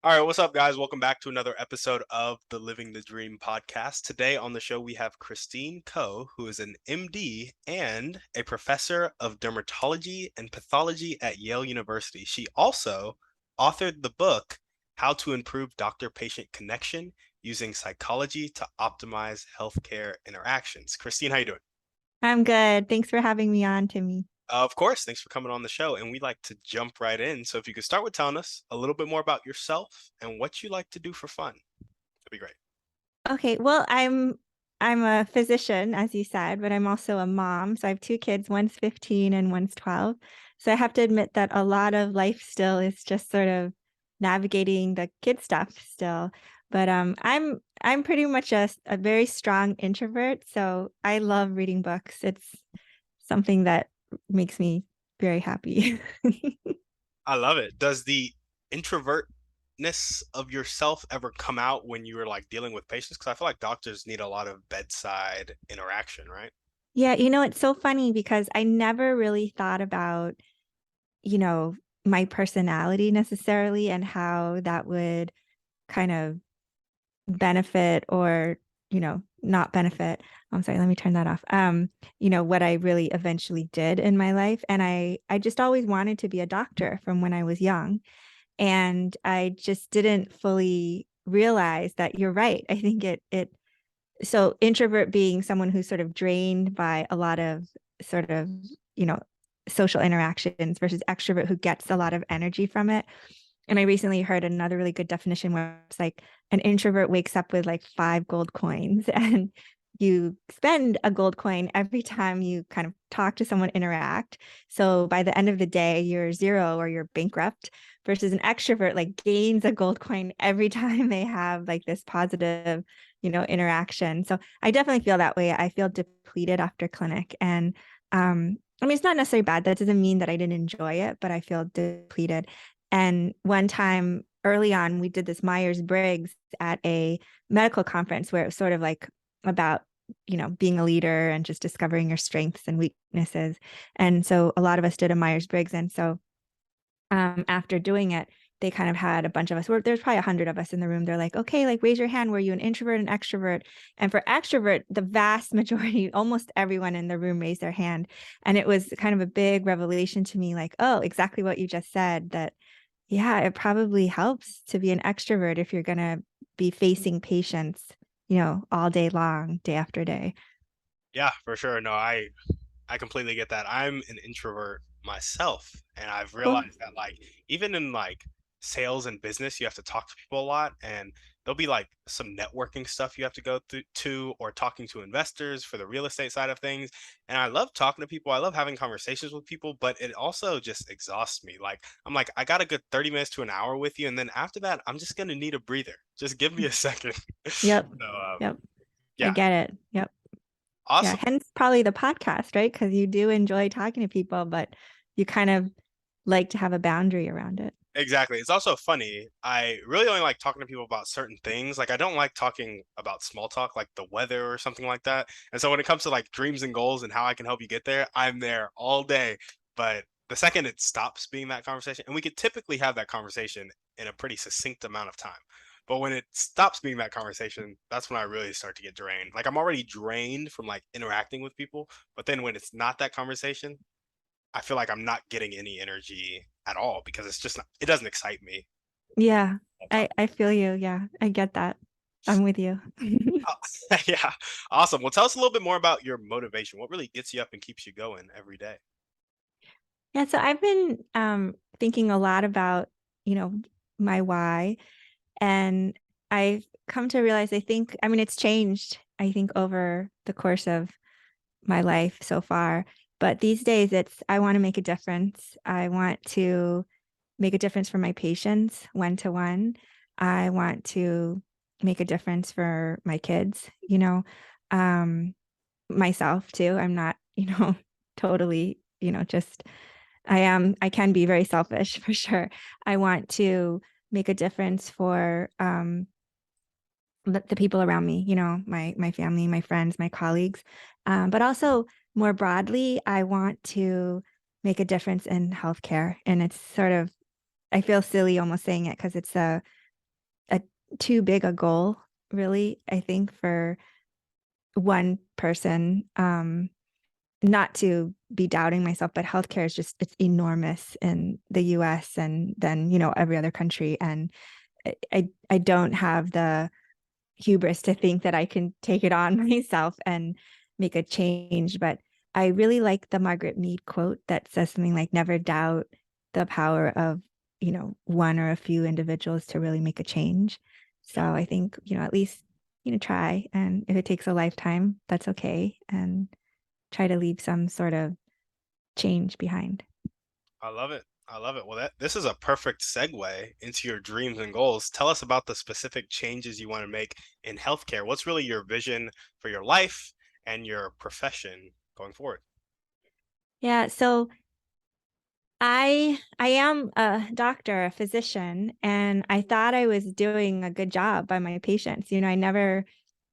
All right, what's up, guys? Welcome back to another episode of the Living the Dream podcast. Today on the show, we have Christine Coe, who is an MD and a professor of dermatology and pathology at Yale University. She also authored the book, How to Improve Doctor-Patient Connection Using Psychology to Optimize Healthcare Interactions. Christine, how you doing? I'm good. Thanks for having me on, Timmy. Of course, thanks for coming on the show. And we'd like to jump right in. So if you could start with telling us a little bit more about yourself and what you like to do for fun, that'd be great. Okay, well, I'm a physician, as you said, but I'm also a mom. So I have two kids, one's 15 and one's 12. So I have to admit that a lot of life still is just sort of navigating the kid stuff still. But I'm pretty much a very strong introvert, so I love reading books. It's something that makes me very happy. I love it. Does the introvertness of yourself ever come out when you were like dealing with patients? Because I feel like doctors need a lot of bedside interaction, right? Yeah, it's so funny because I never really thought about, you know, my personality necessarily and how that would kind of benefit or, not benefit. I'm sorry, let me turn that off. What I really eventually did in my life. And I just always wanted to be a doctor from when I was young. And I just didn't fully realize that you're right. I think so introvert being someone who's sort of drained by a lot of sort of, you know, social interactions versus extrovert who gets a lot of energy from it. And I recently heard another really good definition where it's like an introvert wakes up with like 5 gold coins and you spend a gold coin every time you kind of talk to someone, interact. So by the end of the day, you're zero or you're bankrupt versus an extrovert like gains a gold coin every time they have like this positive, interaction. So I definitely feel that way. I feel depleted after clinic. And I mean, it's not necessarily bad. That doesn't mean that I didn't enjoy it, but I feel depleted. And one time early on, we did this Myers-Briggs at a medical conference where it was sort of like about, being a leader and just discovering your strengths and weaknesses. And so a lot of us did a Myers-Briggs. And so after doing it, they kind of had a bunch of us. There's probably 100 of us in the room. They're like, okay, like raise your hand. Were you an introvert and extrovert? And for extrovert, the vast majority, almost everyone in the room raised their hand. And it was kind of a big revelation to me, like, oh, exactly what you just said, that yeah, it probably helps to be an extrovert if you're going to be facing patients, all day long, day after day. Yeah, for sure. No, I completely get that. I'm an introvert myself, and I've Cool. realized that like even in like sales and business, you have to talk to people a lot, and there'll be like some networking stuff you have to go through to, or talking to investors for the real estate side of things. And I love talking to people. I love having conversations with people, but it also just exhausts me. Like I'm like, I got a good 30 minutes to an hour with you, and then after that, I'm just gonna need a breather. Just give me a second. Yep. So Yep. I yeah, get it. Yep. Yeah. awesome. Hence probably the podcast, right? Because you do enjoy talking to people, but you kind of like to have a boundary around it. Exactly. It's also funny. I really only like talking to people about certain things. Like I don't like talking about small talk, like the weather or something like that. And so when it comes to like dreams and goals and how I can help you get there, I'm there all day. But the second it stops being that conversation, and we could typically have that conversation in a pretty succinct amount of time. But when it stops being that conversation, that's when I really start to get drained. Like I'm already drained from like interacting with people, but then when it's not that conversation, I feel like I'm not getting any energy at all because it's just not, it doesn't excite me. Yeah. I feel you. Yeah. I get that. I'm with you. Yeah, awesome. Well, tell us a little bit more about your motivation. What really gets you up and keeps you going every day? Yeah. So I've been thinking a lot about, you know, my why. And I've come to realize, I mean, it's changed, I think, over the course of my life so far. But these days, I want to make a difference. I want to make a difference for my patients one to one. I want to make a difference for my kids, um, myself too. I'm not, totally, just I can be very selfish for sure. I want to make a difference for the people around me, my family, my friends, my colleagues. But also more broadly, I want to make a difference in healthcare. And it's sort of, I feel silly almost saying it because it's too big a goal, really, I think, for one person. Not to be doubting myself, but healthcare is just it's enormous in the US and then, every other country. And I don't have the hubris to think that I can take it on myself and make a change. But I really like the Margaret Mead quote that says something like, never doubt the power of, one or a few individuals to really make a change. So Yeah, I think, at least, try. And if it takes a lifetime, that's okay. And try to leave some sort of change behind. I love it. I love it. Well, this is a perfect segue into your dreams and goals. Tell us about the specific changes you want to make in healthcare. What's really your vision for your life and your profession going forward? Yeah, so I am a doctor, a physician, and I thought I was doing a good job by my patients. I never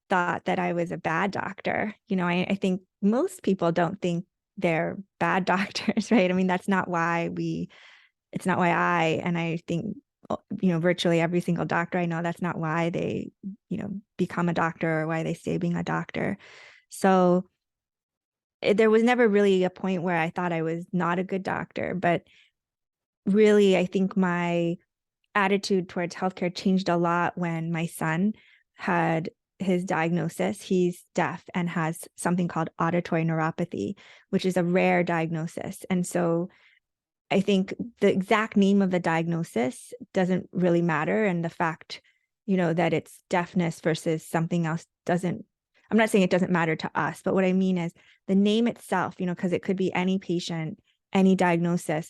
thought that I was a bad doctor. I think most people don't think they're bad doctors, right? I mean, it's not why and I think, virtually every single doctor I know, that's not why they, become a doctor or why they stay being a doctor. So there was never really a point where I thought I was not a good doctor, but really, I think my attitude towards healthcare changed a lot when my son had his diagnosis. He's deaf and has something called auditory neuropathy, which is a rare diagnosis. And so I think the exact name of the diagnosis doesn't really matter. And the fact, that it's deafness versus something else doesn't, I'm not saying it doesn't matter to us, but what I mean is the name itself, because it could be any patient, any diagnosis.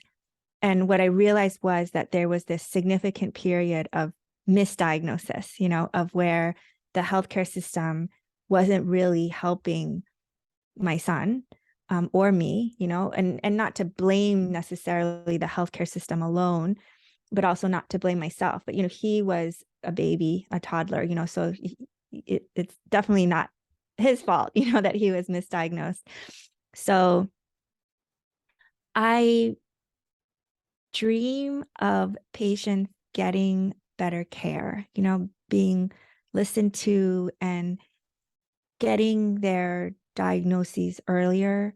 And what I realized was that there was this significant period of misdiagnosis, of where the healthcare system wasn't really helping my son, or me, and not to blame necessarily the healthcare system alone, but also not to blame myself. But, he was a baby, a toddler, so it's definitely not his fault, that he was misdiagnosed. So I dream of patients getting better care, being listened to and getting their diagnoses earlier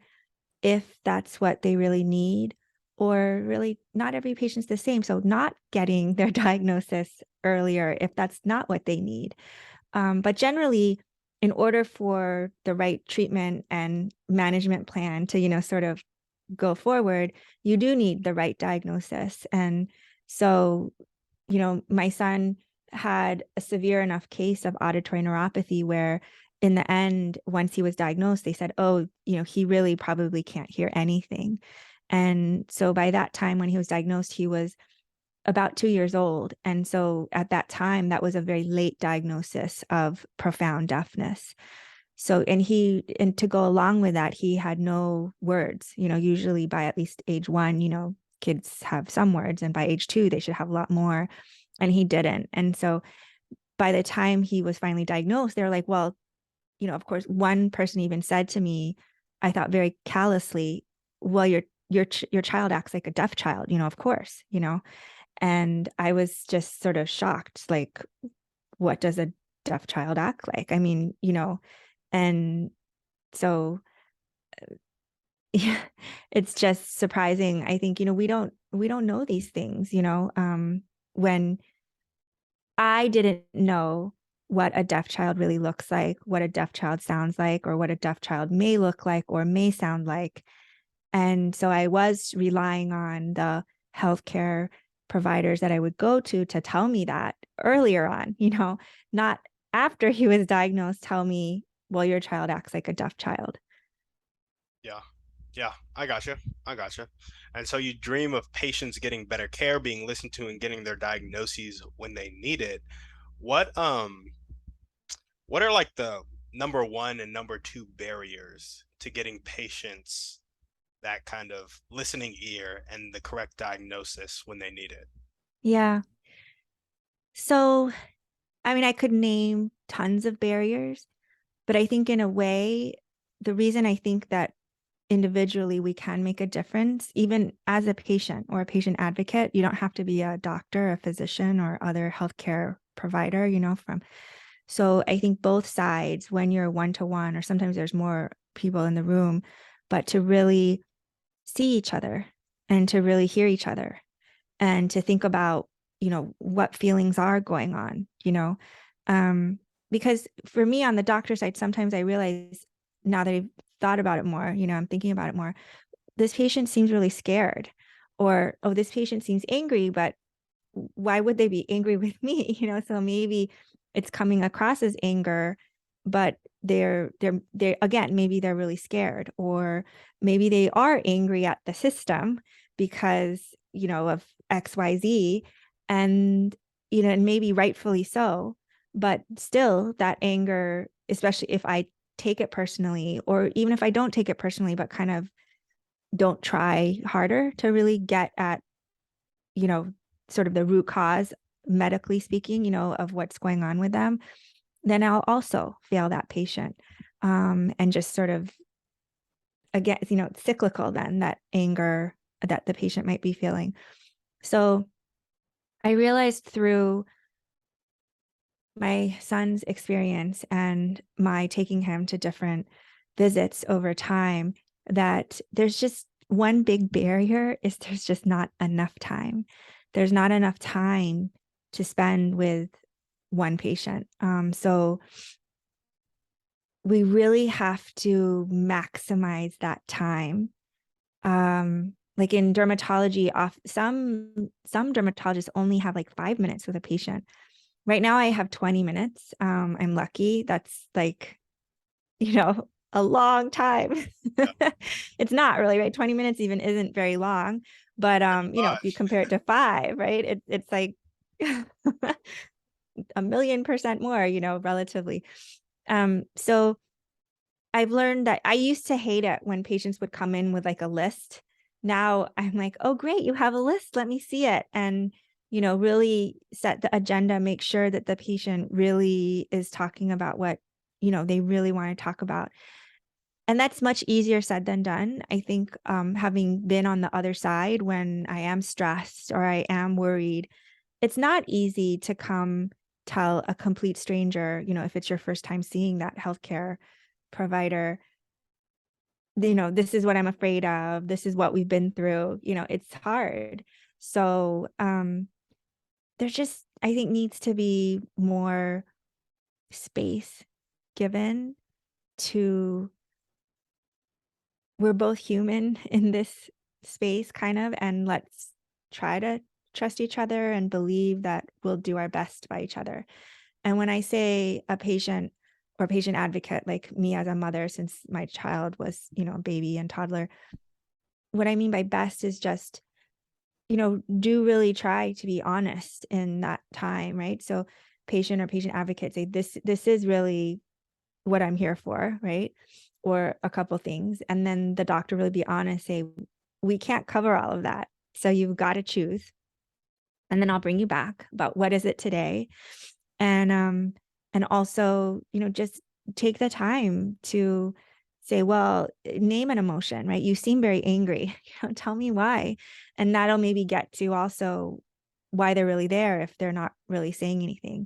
if that's what they really need, or really not every patient's the same. So not getting their diagnosis earlier if that's not what they need. But generally, in order for the right treatment and management plan to, sort of go forward, you do need the right diagnosis. And so, my son had a severe enough case of auditory neuropathy where in the end, once he was diagnosed, they said, oh, he really probably can't hear anything. And so by that time, when he was diagnosed, he was about 2 years old. And so at that time, that was a very late diagnosis of profound deafness. So, and to go along with that, he had no words, usually by at least age 1, kids have some words, and by age 2, they should have a lot more. And he didn't. And so by the time he was finally diagnosed, they were like, well, of course, one person even said to me, I thought very callously, well, your child acts like a deaf child, of course, and I was just sort of shocked, like, what does a deaf child act like? I mean, and so yeah, it's just surprising. I think, we don't know these things, when I didn't know what a deaf child really looks like, what a deaf child sounds like, or what a deaf child may look like or may sound like. And so I was relying on the healthcare providers that I would go to tell me that earlier on, not after he was diagnosed, tell me, well, your child acts like a deaf child. Yeah. Yeah, I gotcha. I gotcha. And so you dream of patients getting better care, being listened to, and getting their diagnoses when they need it. What what are like the number one and number two barriers to getting patients that kind of listening ear and the correct diagnosis when they need it? Yeah. So, I mean, I could name tons of barriers, but I think in a way, the reason I think that individually we can make a difference, even as a patient or a patient advocate, you don't have to be a doctor, a physician, or other healthcare provider, from. So I think both sides, when you're one-to-one, or sometimes there's more people in the room, but to really see each other and to really hear each other and to think about, what feelings are going on, um, because for me on the doctor side, sometimes I realize now that I've thought about it more, I'm thinking about it more, this patient seems really scared, or, oh, this patient seems angry, but why would they be angry with me? So maybe it's coming across as anger, but they're again, maybe they're really scared, or maybe they are angry at the system because, of XYZ, and, and maybe rightfully so, but still that anger, especially if I take it personally, or even if I don't take it personally, but kind of don't try harder to really get at, you know, sort of the root cause, medically speaking, of what's going on with them, then I'll also fail that patient. And just sort of, again, it's cyclical then, that anger that the patient might be feeling. So I realized through my son's experience and my taking him to different visits over time that there's just one big barrier is there's just not enough time. There's not enough time to spend with one patient. So we really have to maximize that time. Like in dermatology, some dermatologists only have like 5 minutes with a patient. Right now I have 20 minutes. I'm lucky. That's like, a long time. Yeah. It's not really, right? 20 minutes even isn't very long. But Maybe if you five. compare it to 5, right? It's like a million percent more, relatively. So I've learned that I used to hate it when patients would come in with like a list. Now I'm like, oh, great, you have a list. Let me see it. And, really set the agenda, make sure that the patient really is talking about what, they really want to talk about. And that's much easier said than done. I think having been on the other side when I am stressed or I am worried, it's not easy to come tell a complete stranger, if it's your first time seeing that healthcare provider, this is what I'm afraid of. This is what we've been through. It's hard. So there just, I think, needs to be more space given to, we're both human in this space, kind of, and let's try to trust each other and believe that we'll do our best by each other. And when I say a patient or patient advocate, like me as a mother, since my child was, a baby and toddler, what I mean by best is just, do really try to be honest in that time, right? So patient or patient advocate say, this is really what I'm here for, right? Or a couple things. And then the doctor really be honest, say, we can't cover all of that. So you've got to choose. And then I'll bring you back about what is it today. And also, just take the time to say, well, name an emotion, right? You seem very angry. Tell me why. And that'll maybe get to also why they're really there if they're not really saying anything.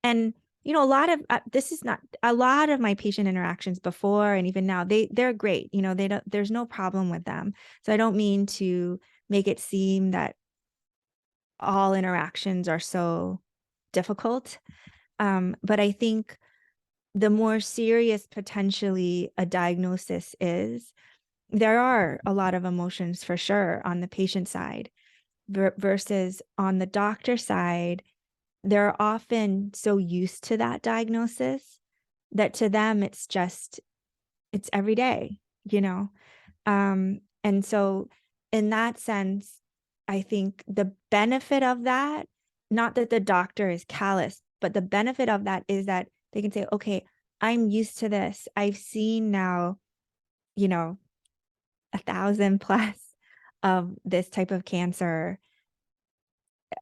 And a lot of this is not a lot of my patient interactions before and even now, they're great. There's no problem with them. So I don't mean to make it seem that all interactions are so difficult. But I think the more serious potentially a diagnosis is, there are a lot of emotions for sure on the patient side versus on the doctor side. They're often so used to that diagnosis that to them it's every day, and so in that sense, I think the benefit of that, not that the doctor is callous, but the benefit of that is that they can say, okay, I'm used to this. I've seen now, 1,000 plus of this type of cancer.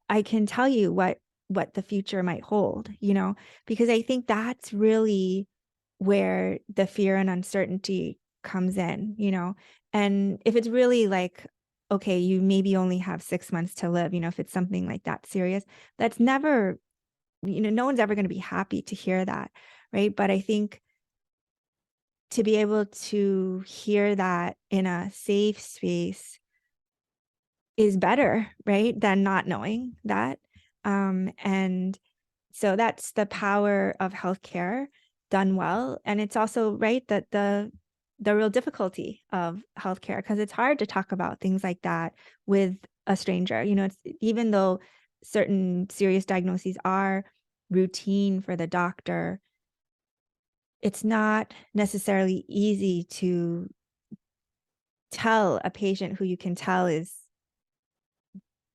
I can tell you what the future might hold, because I think that's really where the fear and uncertainty comes in, and if it's really like, okay, you maybe only have 6 months to live, if it's something like that serious, that's never no one's ever going to be happy to hear that, right? But I think to be able to hear that in a safe space is better, right, than not knowing that. And so that's the power of healthcare done well. And it's also right that the real difficulty of healthcare, because it's hard to talk about things like that with a stranger. It's, even though certain serious diagnoses are routine for the doctor, it's not necessarily easy to tell a patient who you can tell is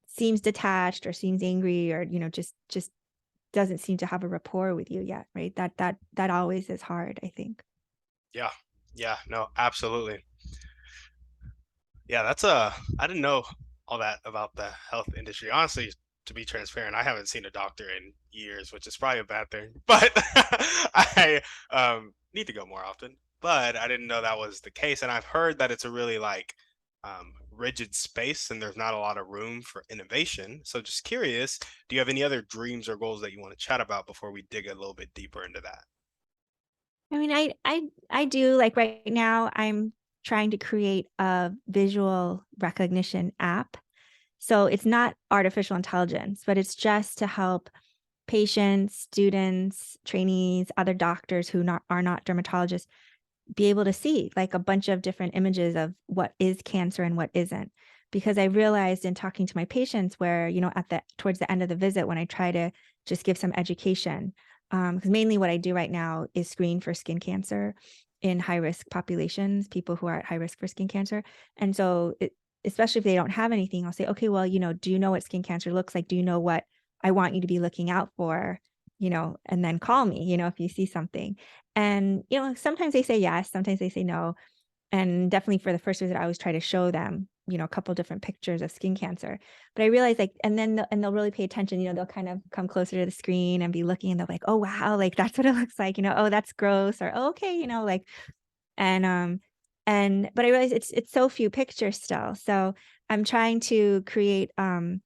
seems detached or seems angry, or just doesn't seem to have a rapport with you yet, right? That always is hard, I think. Yeah. Yeah. No, absolutely. Yeah, I didn't know all that about the health industry. Honestly, to be transparent, I haven't seen a doctor in years, which is probably a bad thing. But I need to go more often. But I didn't know that was the case, and I've heard that it's a really like rigid space, and there's not a lot of room for innovation. So, just curious, do you have any other dreams or goals that you want to chat about before we dig a little bit deeper into that? I mean, I do, like, right now I'm trying to create a visual recognition app. So it's not artificial intelligence, but it's just to help patients, students, trainees, other doctors who are not dermatologists be able to see like a bunch of different images of what is cancer and what isn't. Because I realized in talking to my patients where, at the towards the end of the visit, when I try to just give some education, because mainly what I do right now is screen for skin cancer in high risk populations, people who are at high risk for skin cancer. And so, especially if they don't have anything, I'll say, okay, well, do you know what skin cancer looks like? Do you know what I want you to be looking out for? And then call me, if you see something. And, sometimes they say yes, sometimes they say no. And definitely for the first visit, I always try to show them, a couple different pictures of skin cancer. But I realized like, and then they'll really pay attention, they'll kind of come closer to the screen and be looking, and they're like, oh, wow, like that's what it looks like, oh, that's gross, or oh, okay, like, and, but I realized it's so few pictures still. So I'm trying to create, an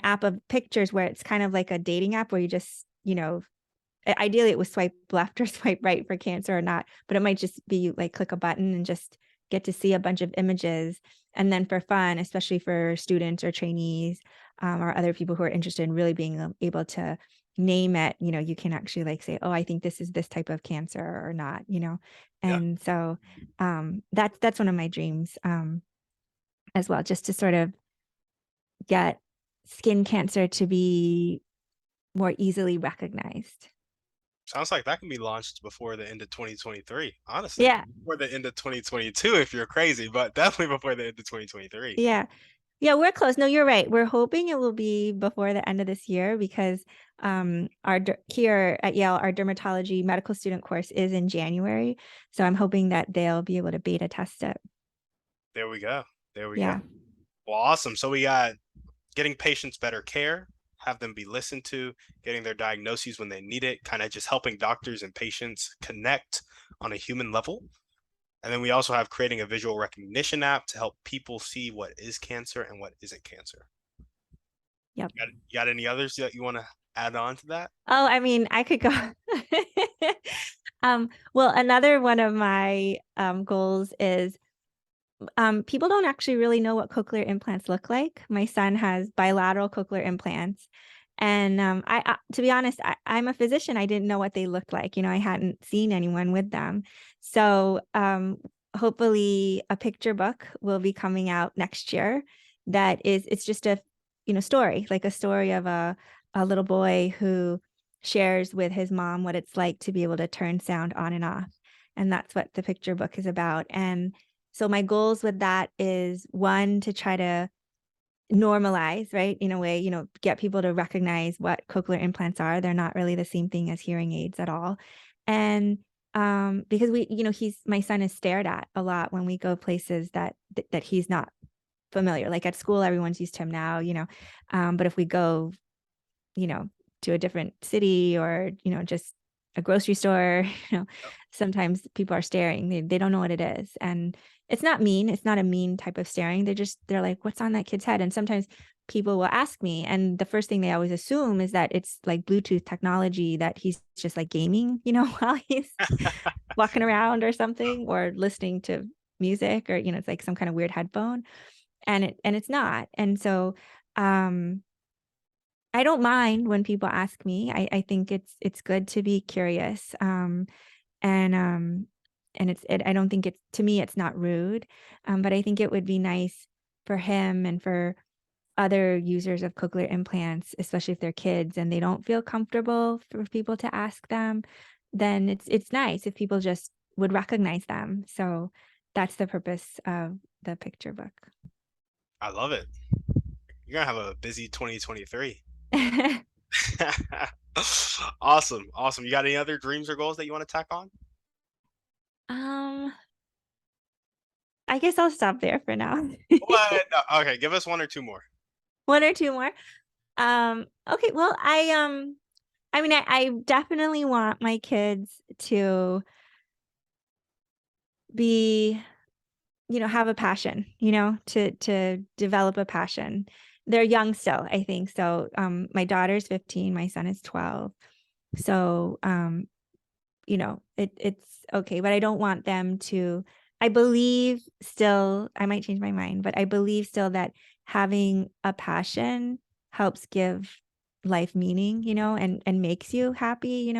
app of pictures where it's kind of like a dating app where you just, ideally it was swipe left or swipe right for cancer or not, but it might just be like click a button and just get to see a bunch of images. And then for fun, especially for students or trainees, or other people who are interested in really being able to name it, you can actually like say, oh, I think this is this type of cancer or not. Yeah. And so that's one of my dreams, as well, just to sort of get skin cancer to be more easily recognized. Sounds like that can be launched before the end of 2023. Honestly, Yeah. before the end of 2022 if you're crazy, but definitely before the end of 2023. Yeah. Yeah, we're close. No, you're right. We're hoping it will be before the end of this year because here at Yale, our dermatology medical student course is in January. So I'm hoping that they'll be able to beta test it. There we go. There we go. Yeah. Well, awesome. So we got getting patients better care, have them be listened to, getting their diagnoses when they need it, kind of just helping doctors and patients connect on a human level. And then we also have creating a visual recognition app to help people see what is cancer and what isn't cancer. Yep. You got any others that you want to add on to that? Oh, I mean, I could go. Well, another one of my goals is, people don't actually really know what cochlear implants look like. My son has bilateral cochlear implants. And to be honest, I'm a physician. I didn't know what they looked like. I hadn't seen anyone with them. So hopefully a picture book will be coming out next year. It's just a, story, like a story of a little boy who shares with his mom what it's like to be able to turn sound on and off. And that's what the picture book is about. And so my goals with that is, one, to try to normalize, right, in a way, get people to recognize what cochlear implants are. They're not really the same thing as hearing aids at all. And because my son is stared at a lot when we go places that he's not familiar. Like at school, everyone's used to him now, but if we go, you know, to a different city or, just a grocery store, sometimes people are staring. They don't know what it is. And it's not mean. It's not a mean type of staring. They're like, what's on that kid's head? And sometimes people will ask me, and the first thing they always assume is that it's like Bluetooth technology, that he's just like gaming, while he's walking around or something, or listening to music, or it's like some kind of weird headphone, and it's not. And so um I don't mind when people ask me. I think it's good to be curious. And I don't think it's, to me, it's not rude. But I think it would be nice for him and for other users of cochlear implants, especially if they're kids and they don't feel comfortable for people to ask them, then it's nice if people just would recognize them. So that's the purpose of the picture book. I love it. You're gonna have a busy 2023. Awesome, awesome. You got any other dreams or goals that you want to tack on? um, I guess I'll stop there for now. What? No, okay, give us one or two more. One or two more. Okay, well, I mean, I definitely want my kids to be, have a passion, to develop a passion. They're young still, I think. So, my daughter's 15, my son is 12. So, it's okay, but I don't want them to, I believe still, I might change my mind, but I believe still that having a passion helps give life meaning, and makes you happy,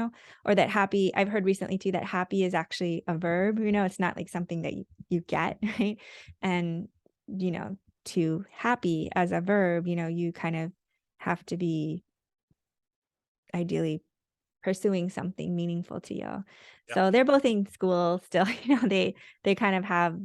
or that happy, I've heard recently too that happy is actually a verb, it's not like something that you get, right? And, to happy as a verb, you kind of have to be ideally pursuing something meaningful to you. Yeah, So they're both in school still, they kind of have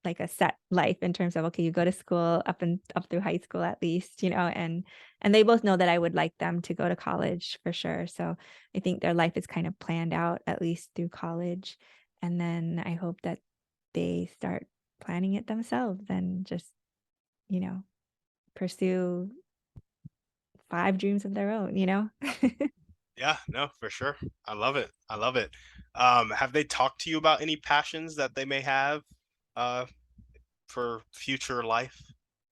like a set life in terms of, okay, you go to school up through high school at least, and they both know that I would like them to go to college for sure. So I think their life is kind of planned out at least through college. And then I hope that they start planning it themselves and just, you know, pursue five dreams of their own. yeah, yeah. No, for sure. I love it. I love it. Have they talked to you about any passions that they may have uh, for future life?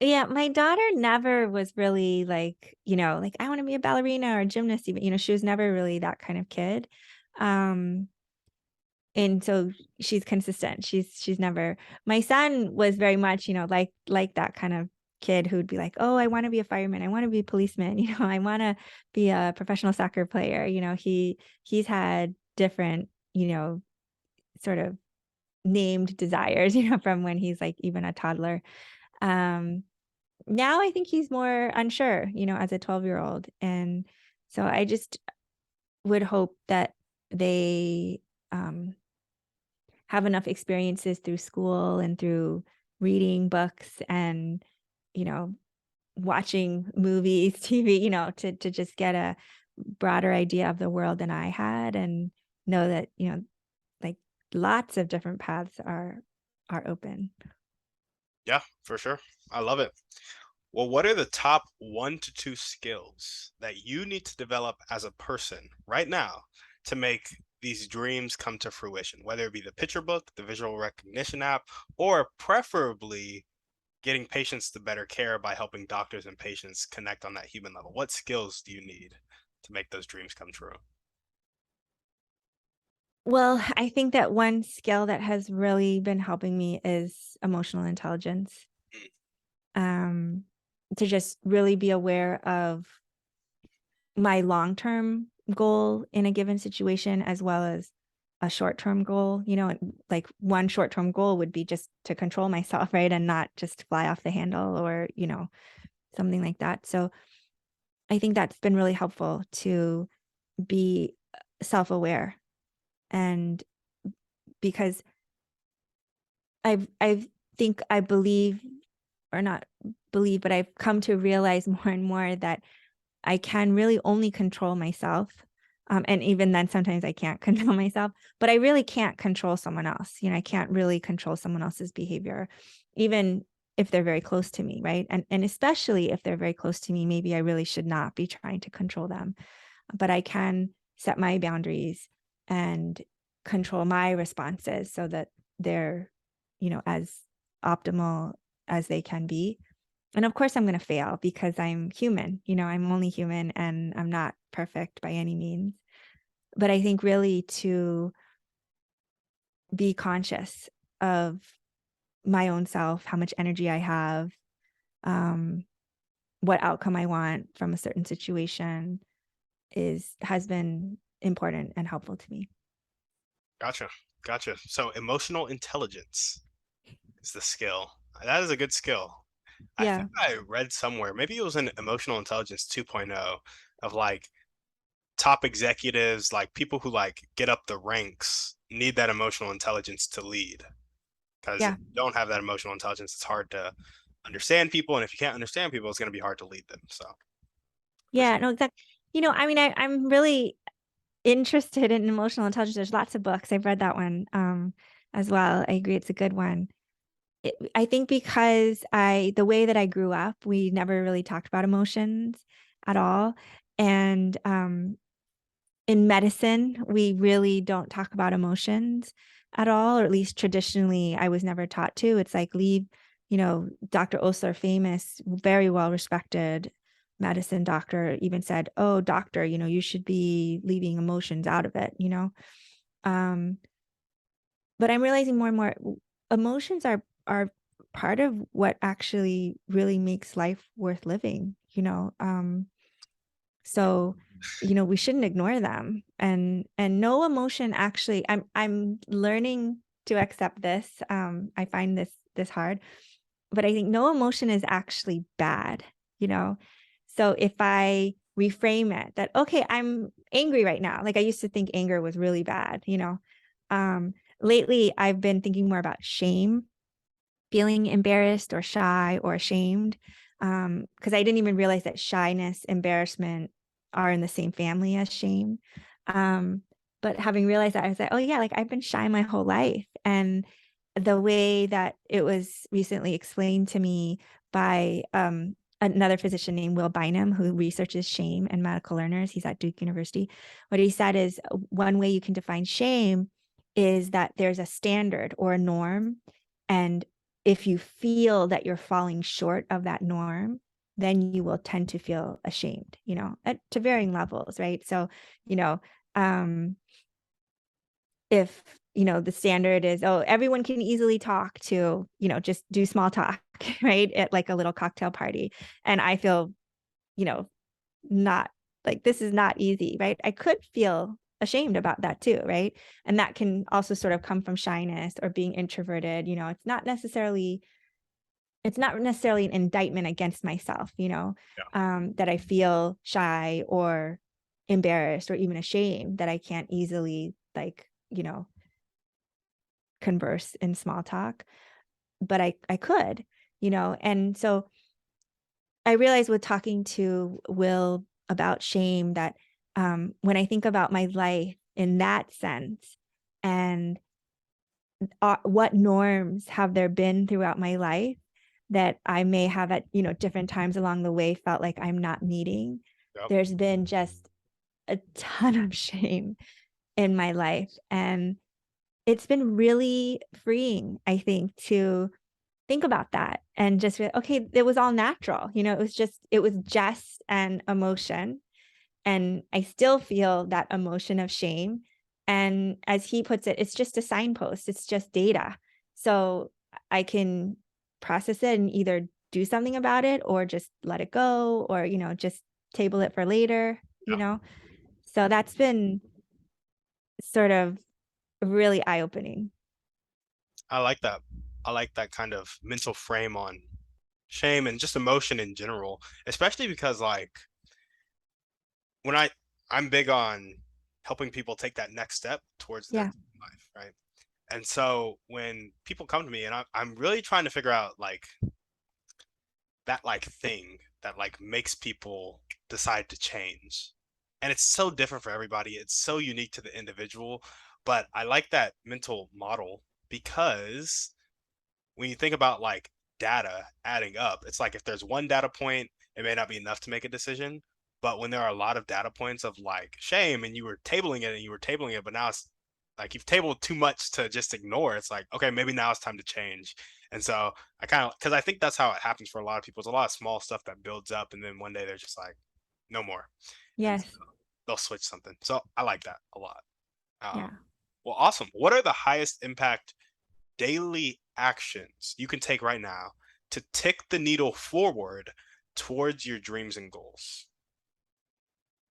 Yeah, my daughter never was really like, I want to be a ballerina or gymnast even, she was never really that kind of kid. Um, and so she's consistent. She's never, my son was very much, like that kind of kid who'd be like, "Oh, I want to be a fireman. I want to be a policeman. I want to be a professional soccer player." He's had different, sort of named desires, from when he's like even a toddler. Um, Now I think he's more unsure, as a 12-year-old. And so I just would hope that they have enough experiences through school and through reading books and, you know, watching movies, TV, to just get a broader idea of the world than I had, and know that, like lots of different paths are open. Yeah, for sure. I love it. Well, what are the top 1 to 2 skills that you need to develop as a person right now to make these dreams come to fruition? Whether it be the picture book, the visual recognition app, or preferably getting patients to better care by helping doctors and patients connect on that human level. What skills do you need to make those dreams come true? Well, I think that one skill that has really been helping me is emotional intelligence. Mm. Um, to just really be aware of my long-term goal in a given situation as well as a short-term goal, and like one short-term goal would be just to control myself, right? And not just fly off the handle or, something like that. So I think that's been really helpful to be self-aware. And because I think I believe, or not believe, but I've come to realize more and more that I can really only control myself. And even then, sometimes I can't control myself, but I really can't control someone else. I can't really control someone else's behavior, even if they're very close to me, right? And especially if they're very close to me, maybe I really should not be trying to control them. But I can set my boundaries and control my responses so that they're, as optimal as they can be. And of course, I'm going to fail because I'm human. I'm only human and I'm not perfect by any means. But I think really to be conscious of my own self, how much energy I have, um, what outcome I want from a certain situation has been important and helpful to me. Gotcha. Gotcha. So emotional intelligence is the skill. That is a good skill. I Yeah, think I read somewhere, maybe it was in Emotional Intelligence 2.0, of like top executives, like people who like get up the ranks, need that emotional intelligence to lead. Because if yeah, you don't have that emotional intelligence, it's hard to understand people. And if you can't understand people, it's going to be hard to lead them. So, for yeah. sure. No, exactly. I mean, I'm really interested in emotional intelligence. There's lots of books. I've read that one as well. I agree, it's a good one. I think because the way that I grew up, we never really talked about emotions at all, and in medicine, we really don't talk about emotions at all, or at least traditionally, I was never taught to. It's like Dr. Osler, famous, very well respected medicine doctor, even said, "Oh, doctor, you should be leaving emotions out of it." Um, but I'm realizing more and more emotions are part of what actually really makes life worth living. So, we shouldn't ignore them. And no emotion actually I'm learning to accept this. I find this hard, but I think no emotion is actually bad, you know. So if I reframe it that okay, I'm angry right now. Like I used to think anger was really bad. Lately I've been thinking more about shame, feeling embarrassed or shy or ashamed, because I didn't even realize that shyness, embarrassment are in the same family as shame. Um, but having realized that, I was like, oh yeah, like I've been shy my whole life. And the way that it was recently explained to me by another physician named Will Bynum, who researches shame and medical learners, he's at Duke University. What he said is one way you can define shame is that there's a standard or a norm. And if you feel that you're falling short of that norm, then you will tend to feel ashamed, to varying levels, right? So, you know, um, if, the standard is, oh, everyone can easily talk to, just do small talk, right? At like a little cocktail party. And I feel, you know, not like this is not easy, right? I could feel ashamed about that too, right? And that can also sort of come from shyness or being introverted. It's not necessarily an indictment against myself, Yeah. that I feel shy or embarrassed or even ashamed that I can't easily like, converse in small talk, but I could. And so I realized with talking to Will about shame that when I think about my life in that sense and what norms have there been throughout my life that I may have at different times along the way felt like I'm not meeting. Yep. There's been just a ton of shame in my life, and it's been really freeing, I think, to think about that and just be, okay, it was all natural. It was just an emotion, and I still feel that emotion of shame. And as he puts it, it's just a signpost, it's just data. So I can process it and either do something about it or just let it go or, just table it for later, you Yeah. know? So that's been sort of really eye opening. I like that. I like that kind of mental frame on shame and just emotion in general, especially because like when I'm big on helping people take that next step towards their Yeah. life, right? And so when people come to me and I'm really trying to figure out like that like thing that like makes people decide to change. And it's so different for everybody. It's so unique to the individual, but I like that mental model because when you think about like data adding up, it's like if there's one data point, it may not be enough to make a decision. But when there are a lot of data points of like shame and you were tabling it and you were tabling it, but now it's like you've tabled too much to just ignore. It's like, okay, maybe now it's time to change. And so I kind of, because I think that's how it happens for a lot of people. It's a lot of small stuff that builds up, and then one day they're just like, no more, and so Yes. they'll switch something. So I like that a lot. Yeah. Well, awesome. What are the highest impact daily actions you can take right now to tick the needle forward towards your dreams and goals?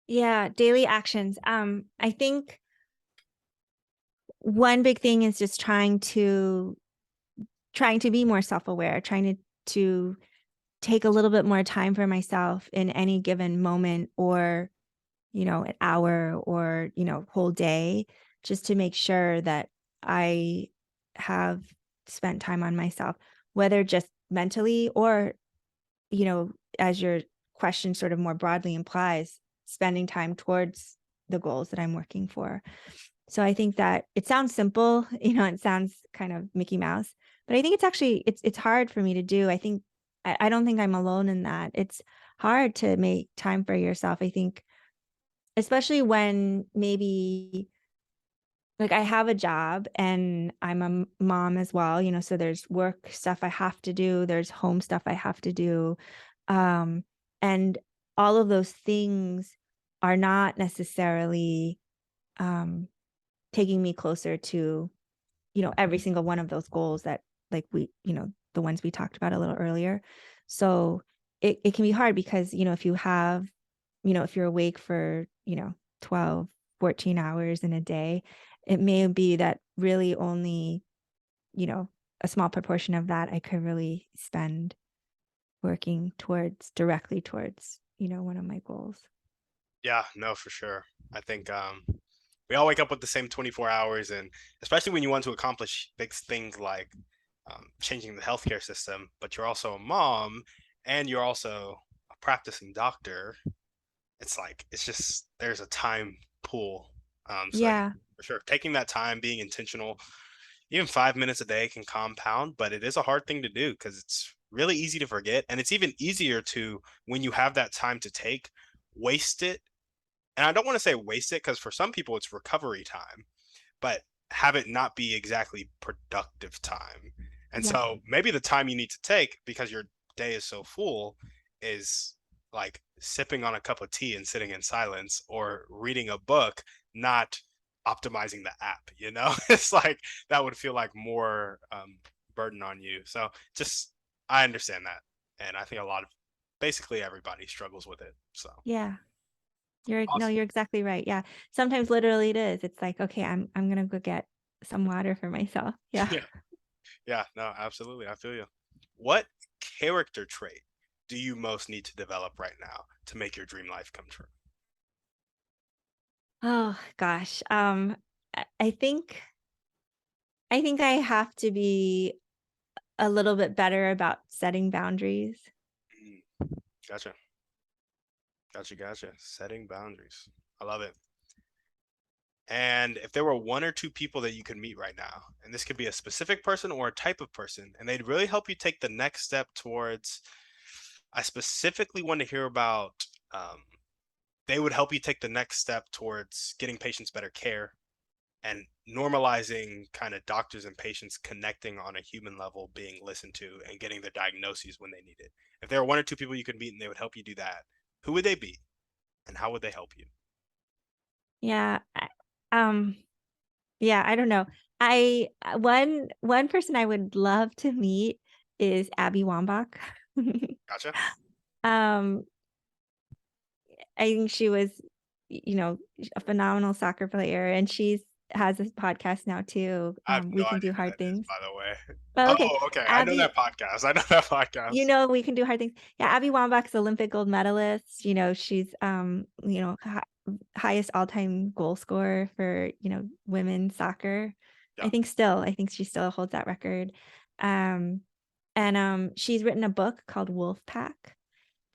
Yeah, daily actions. I think one big thing is just trying to be more self-aware, trying to take a little bit more time for myself in any given moment, or an hour, or whole day, just to make sure that I have spent time on myself, whether just mentally, or as your question sort of more broadly implies, spending time towards the goals that I'm working for. So I think that it sounds simple, it sounds kind of Mickey Mouse, but I think it's hard for me to do. I don't think I'm alone in that. It's hard to make time for yourself. I think, especially when maybe, like, I have a job and I'm a mom as well, so there's work stuff I have to do, there's home stuff I have to do. Um, and all of those things are not necessarily um, taking me closer to, every single one of those goals that, like, the ones we talked about a little earlier. So it can be hard because, if you're awake for, 12, 14 hours in a day, it may be that really only, you know, a small proportion of that I could really spend working directly towards, one of my goals. Yeah, no, for sure. I think we all wake up with the same 24 hours, and especially when you want to accomplish big things like changing the healthcare system, but you're also a mom and you're also a practicing doctor. It's like it's just there's a time pool. So yeah, Yeah. for sure, taking that time, being intentional, even 5 minutes a day can compound, but it is a hard thing to do because it's really easy to forget, and it's even easier to when you have that time to take, waste it. And I don't want to say waste it because for some people it's recovery time, but have it not be exactly productive time. And Yeah. so maybe the time you need to take because your day is so full is like sipping on a cup of tea and sitting in silence, or reading a book, not optimizing the app, you know? It's like that would feel like more burden on you. So just, I understand that. And I think a lot of basically everybody struggles with it. So Yeah. You're no, awesome. you're exactly right. Yeah. Sometimes literally it is. It's like, okay, I'm gonna go get some water for myself. Yeah. Yeah. Yeah, no, absolutely. I feel you. What character trait do you most need to develop right now to make your dream life come true? Oh gosh. I think I have to be a little bit better about setting boundaries. Mm, gotcha. Gotcha. Gotcha. Setting boundaries. I love it. And if there were one or two people that you could meet right now, and this could be a specific person or a type of person, and they'd really help you take the next step towards, I specifically want to hear about, they would help you take the next step towards getting patients better care and normalizing kind of doctors and patients connecting on a human level, being listened to and getting the diagnoses when they need it. If there are one or two people you could meet and they would help you do that, who would they be and how would they help you? Yeah. Um, yeah, I don't know. One person I would love to meet is Abby Wambach. Gotcha. Um, I think she was, a phenomenal soccer player, and she's has this podcast now too. I have We no Can idea Do who Hard that is, Things. by the way. Oh, okay. Oh, okay. I know Abby, that podcast. I know that podcast. We Can Do Hard Things. Yeah, Abby Wambach's Olympic gold medalist. She's highest all-time goal scorer for, women's soccer. Yeah. I think she still holds that record. Um, and she's written a book called Wolfpack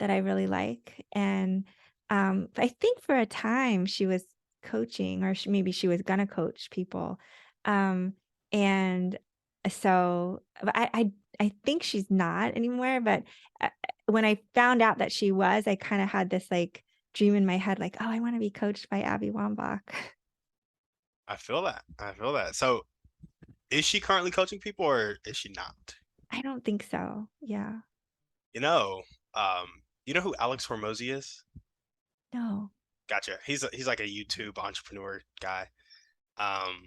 that I really like. And I think for a time she was coaching, or maybe she was gonna coach people. And so but I think she's not anymore. But when I found out that she was, I kind of had this like dream in my head, like, oh, I want to be coached by Abby Wambach. I feel that. I feel that. So, is she currently coaching people or is she not? I don't think so. Yeah. You know, you know who Alex Hormozy is? No. Gotcha. He's like a YouTube entrepreneur guy, um,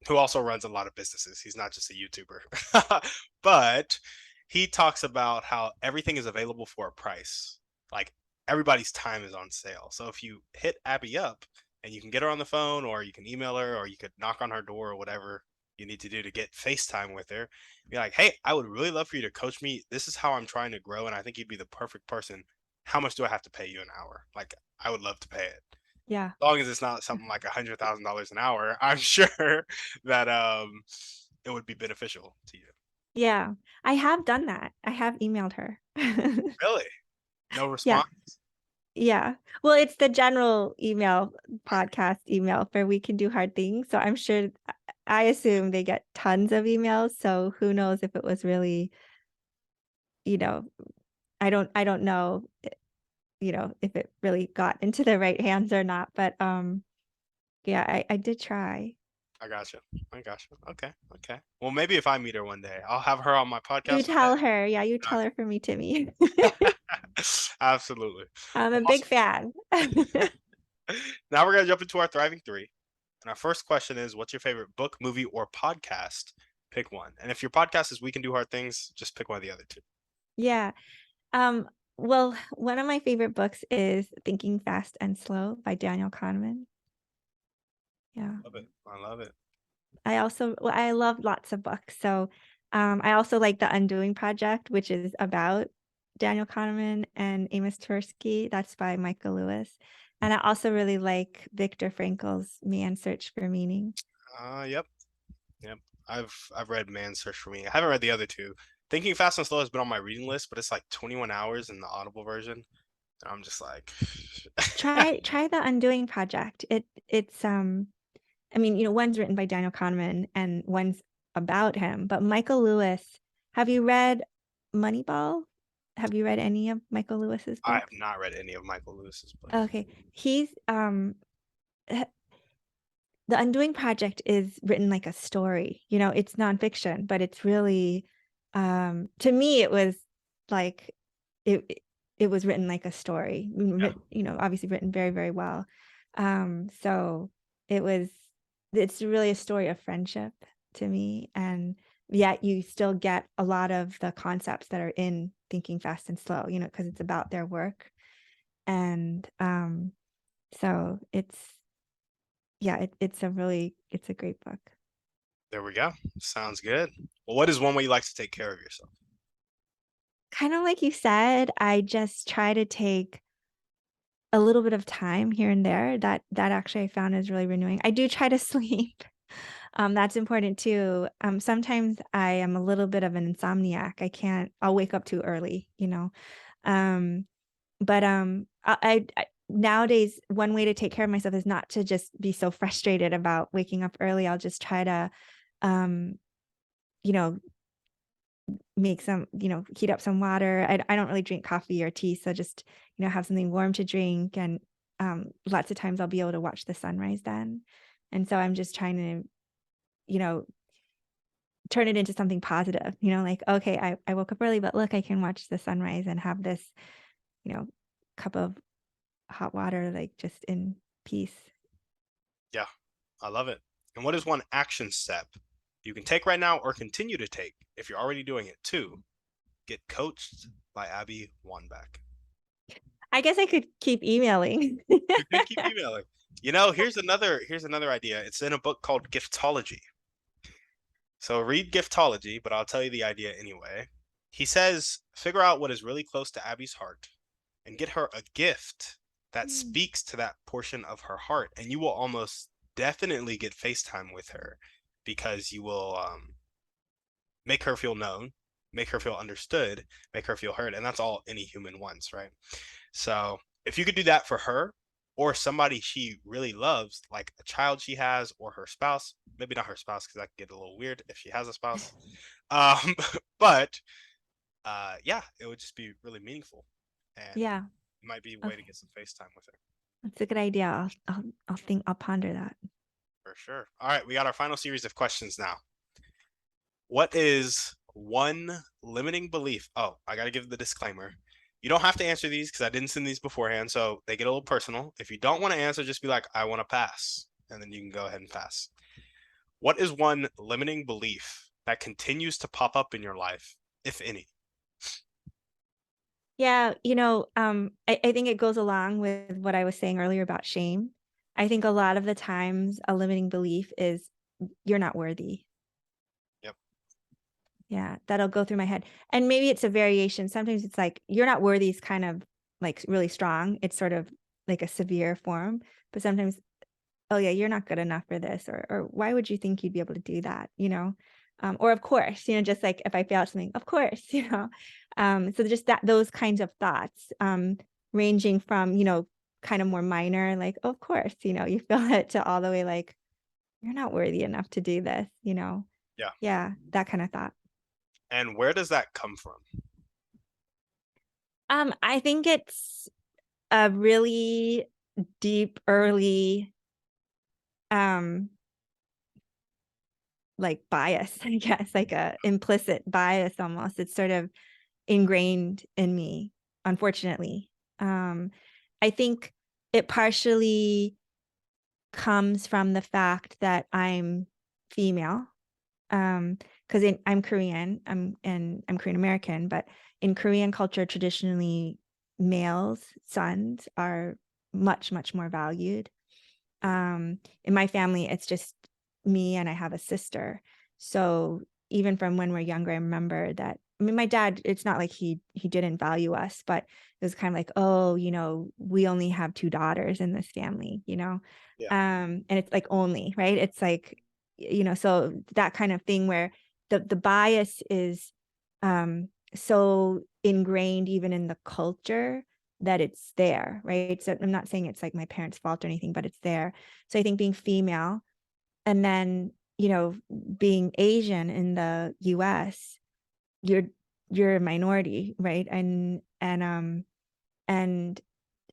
who also runs a lot of businesses. He's not just a YouTuber, but he talks about how everything is available for a price. Like everybody's time is on sale. So if you hit Abby up and you can get her on the phone, or you can email her, or you could knock on her door, or whatever you need to do to get FaceTime with her, be like, "Hey, I would really love for you to coach me. This is how I'm trying to grow, and I think you'd be the perfect person. How much do I have to pay you an hour? Like, I would love to pay it." Yeah. Long as it's not something like $100,000 an hour, I'm sure that it would be beneficial to you. Yeah. I have done that. I have emailed her. Really? No Yeah. response? Yeah. Well, it's the general email, podcast email for We Can Do Hard Things. So I'm sure I assume they get tons of emails. So who knows if it was really, you know, I don't know, if it really got into the right hands or not. But yeah, I did try. I gotcha. I gotcha. Okay. Okay. Well, maybe if I meet her one day, I'll have her on my You podcast one tell her. Yeah, you tell day. her for me, Timmy. Okay. Absolutely. I'm a Well, big fan. now we're gonna jump into our thriving three, and our first question is, "What's your favorite book, movie, or podcast? Pick one." And if your podcast is "We Can Do Hard Things," just pick one of the other two. Yeah. Um, well, one of my favorite books is Thinking Fast and Slow by Daniel Kahneman. Yeah. Love it. I love it. I love lots of books. So, I also like The Undoing Project, which is about Daniel Kahneman and Amos Tversky. That's by Michael Lewis. And I also really like Viktor Frankl's Man's Search for Meaning. Yep. Yep. I've read Man's Search for Me. I haven't read the other two. Thinking Fast and Slow has been on my reading list, but it's like 21 hours in the Audible version. And I'm just like, Try The Undoing Project. It's I mean, one's written by Daniel Kahneman and one's about him, but Michael Lewis, have you read Moneyball? Have you read any of Michael Lewis's I have books? not read any of Michael Lewis's books. Okay. He's h- The Undoing Project is written like a story. It's nonfiction, but it's really to me it was like it it was written like a story. Yeah, Obviously written very, very well. So it was it's really a story of friendship to me, and yet you still get a lot of the concepts that are in Thinking Fast and Slow, because it's about their work. And so it's a great book. there we go. Sounds good. Well, what is one way you like to take care of yourself? Kind of like you said, I just try to take a little bit of time here and there. That actually I found is really renewing. I do try to sleep. That's important too. Sometimes I am a little bit of an insomniac. I'll wake up too early. Um, but I nowadays one way to take care of myself is not to just be so frustrated about waking up early. I'll just try to um, you know, make some, heat up some water. I don't really drink coffee or tea, so just, have something warm to drink. And lots of times I'll be able to watch the sunrise then. And so I'm just trying to, you know, turn it into something positive, like, okay, I woke up early, but look, I can watch the sunrise and have this, you know, cup of hot water, like just in peace. Yeah, I love it. And what is one action step you can take right now or continue to take if you're already doing it too? Get coached by Abby Wonbak. I guess I could keep emailing. You could keep emailing. Here's another idea. It's in a book called Giftology. So read Giftology, but I'll tell you the idea anyway. He says, figure out what is really close to Abby's heart and get her a gift that Mm. speaks to that portion of her heart. And you will almost definitely get FaceTime with her because you will make her feel known, make her feel understood, make her feel heard. And that's all any human wants, right? So if you could do that for her or somebody she really loves, like a child she has or her spouse, maybe not her spouse because that could get a little weird if she has a spouse. Um, but yeah, it would just be really meaningful and Yeah. might be a way to Okay. get some FaceTime with her. That's a good idea. I'll ponder that. For sure. All right, we got our final series of questions now. What is one limiting belief? Oh, I got to give the disclaimer. You don't have to answer these because I didn't send these beforehand, so they get a little personal. If you don't want to answer, just be like, I want to pass, and then you can go ahead and pass. What is one limiting belief that continues to pop up in your life, if any? Yeah, I think it goes along with what I was saying earlier about shame. I think a lot of the times a limiting belief is you're not worthy. Yep. Yeah, that'll go through my head. And maybe it's a variation. Sometimes it's like you're not worthy is kind of like really strong. It's sort of like a severe form. But sometimes, oh yeah, you're not good enough for this, or why would you think you'd be able to do that? Or of course, just like if I fail at something, of course, So just those kinds of thoughts, ranging from, kind of more minor, like, of course, you feel it to all the way like, you're not worthy enough to do this. Yeah. Yeah, that kind of thought. And where does that come from? I think it's a really deep, early, um, like bias, I guess, like a implicit bias almost. It's sort of ingrained in me, unfortunately. Um, I think it partially comes from the fact that I'm female. Because I'm Korean, I'm Korean American, but in Korean culture, traditionally, males, sons are much, much more valued. In my family, it's just me and I have a sister. So even from when we're younger, I remember that. I mean, my dad, it's not like he didn't value us, but it was kind of like, oh, we only have two daughters in this family. Yeah. And it's like only, right? It's like, so that kind of thing where the bias is so ingrained even in the culture that it's there, right? So I'm not saying it's like my parents' fault or anything, but it's there. So I think being female and then, being Asian in the US, you're you're a minority, right? And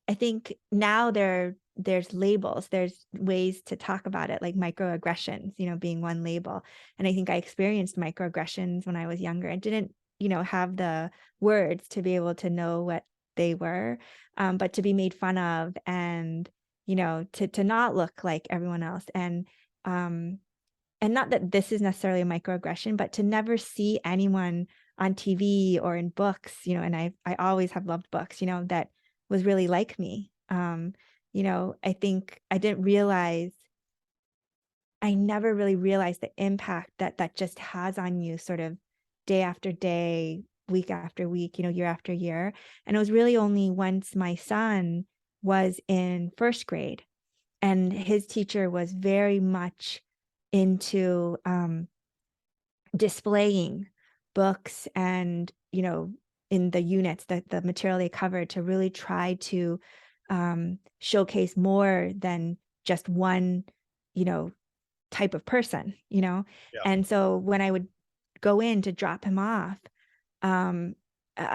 I think now there's labels, there's ways to talk about it, like microaggressions, being one label. And I think I experienced microaggressions when I was younger. I didn't, have the words to be able to know what they were, but to be made fun of and, to not look like everyone else. Um, and not that this is necessarily a microaggression, but to never see anyone on TV or in books, and I always have loved books, that was really like me. I think I never really realized the impact that that just has on you sort of day after day, week after week, year after year. And it was really only once my son was in first grade and his teacher was very much into displaying books and in the units that the material they covered to really try to showcase more than just one you know type of person. Yeah. And so when I would go in to drop him off, I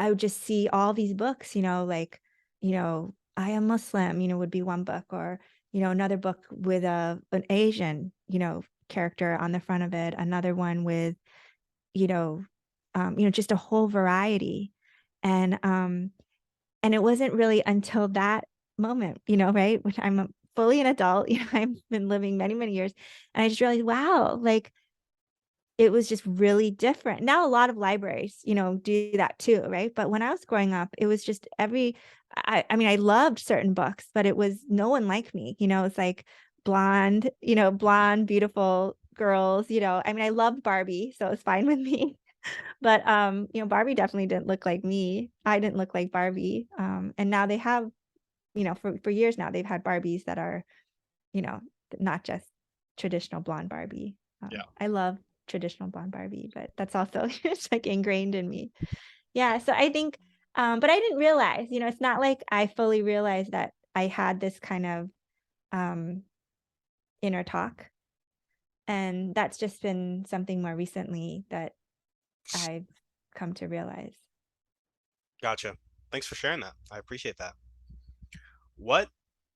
would just see all these books, like, I am Muslim, would be one book, or, another book with an Asian, character on the front of it, another one with, you know, just a whole variety. And it wasn't really until that moment, right, when fully an adult, I've been living many, many years, and I just realized, wow, like it was just really different. Now a lot of libraries, do that too, right? But when I was growing up, it was just I mean, I loved certain books, but it was no one like me. It's like blonde, beautiful girls. I mean, I loved Barbie, so it's fine with me. But Barbie definitely didn't look like me. I didn't look like Barbie. And now they have, for years now, they've had Barbies that are, you know, not just traditional blonde Barbie. Yeah. I love traditional blonde Barbie, but that's also it's like ingrained in me. Yeah. So I think, but I didn't realize, it's not like I fully realized that I had this kind of um, inner talk. And that's just been something more recently that I've come to realize. Gotcha. Thanks for sharing that. I appreciate that. What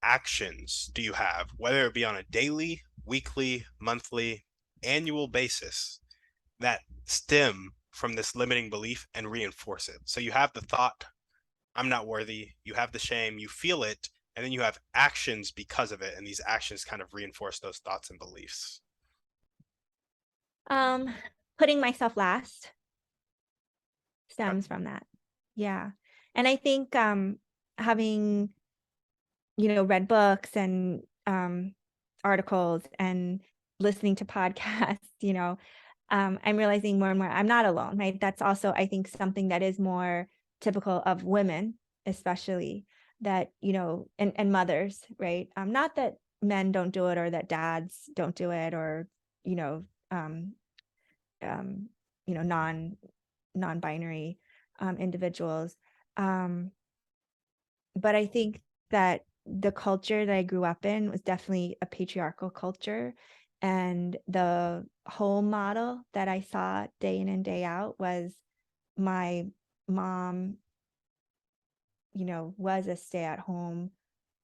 actions do you have, whether it be on a daily, weekly, monthly, annual basis that stem from this limiting belief and reinforce it. So you have the thought, I'm not worthy, you have the shame, you feel it, and then you have actions because of it. And these actions kind of reinforce those thoughts and beliefs. Um, Putting myself last Okay. stems from that. Yeah. And I think having, read books and articles and listening to podcasts, I'm realizing more and more I'm not alone, right? That's also, I think, something that is more typical of women, especially that, and mothers, right? Not that men don't do it or that dads don't do it or, you know, um, um, non-binary individuals. Um, but I think that the culture that I grew up in was definitely a patriarchal culture. And the home model that I saw day in and day out was my mom, was a stay-at-home